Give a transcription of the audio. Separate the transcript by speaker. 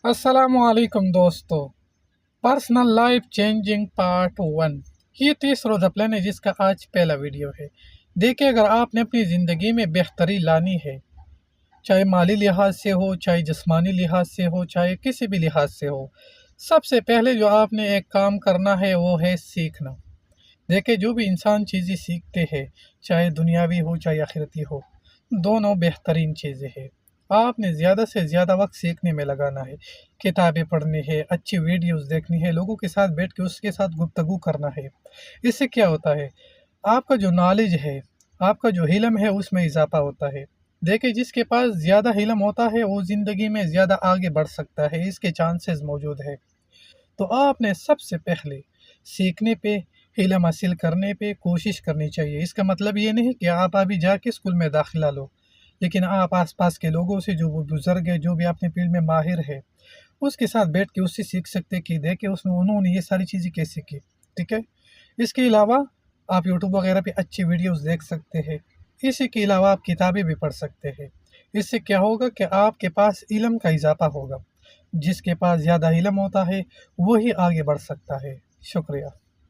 Speaker 1: السلام علیکم دوستو، پرسنل لائف چینجنگ پارٹ 1۔ یہ 30 روزہ پلان ہے جس کا آج پہلا ویڈیو ہے۔ دیکھیں، اگر آپ نے اپنی زندگی میں بہتری لانی ہے، چاہے مالی لحاظ سے ہو، چاہے جسمانی لحاظ سے ہو، چاہے کسی بھی لحاظ سے ہو، سب سے پہلے جو آپ نے ایک کام کرنا ہے وہ ہے سیکھنا۔ دیکھیں، جو بھی انسان چیزیں سیکھتے ہیں، چاہے دنیاوی ہو چاہے آخرتی ہو، دونوں بہترین چیزیں ہیں۔ آپ نے زیادہ سے زیادہ وقت سیکھنے میں لگانا ہے، کتابیں پڑھنی ہے، اچھی ویڈیوز دیکھنی ہے، لوگوں کے ساتھ بیٹھ کے اس کے ساتھ گفتگو کرنا ہے۔ اس سے کیا ہوتا ہے، آپ کا جو نالج ہے، آپ کا جو علم ہے، اس میں اضافہ ہوتا ہے۔ دیکھیں، جس کے پاس زیادہ علم ہوتا ہے وہ زندگی میں زیادہ آگے بڑھ سکتا ہے، اس کے چانسز موجود ہے۔ تو آپ نے سب سے پہلے سیکھنے پہ، علم حاصل کرنے پہ کوشش کرنی چاہیے۔ اس کا مطلب یہ نہیں کہ آپ ابھی جا کے اسکول میں داخلہ لو، لیکن آپ آس پاس کے لوگوں سے، جو وہ بزرگ ہے، جو بھی اپنے فیلڈ میں ماہر ہے، اس کے ساتھ بیٹھ کے اس سے سیکھ سکتے کہ دیکھیں انہوں نے یہ ساری چیزیں کیسے سیکھی، ٹھیک ہے۔ اس کے علاوہ آپ یوٹیوب وغیرہ پہ اچھی ویڈیوز دیکھ سکتے ہیں۔ اسی کے علاوہ آپ کتابیں بھی پڑھ سکتے ہیں۔ اس سے کیا ہوگا کہ آپ کے پاس علم کا اضافہ ہوگا۔ جس کے پاس زیادہ علم ہوتا ہے وہی آگے بڑھ سکتا ہے۔ شکریہ۔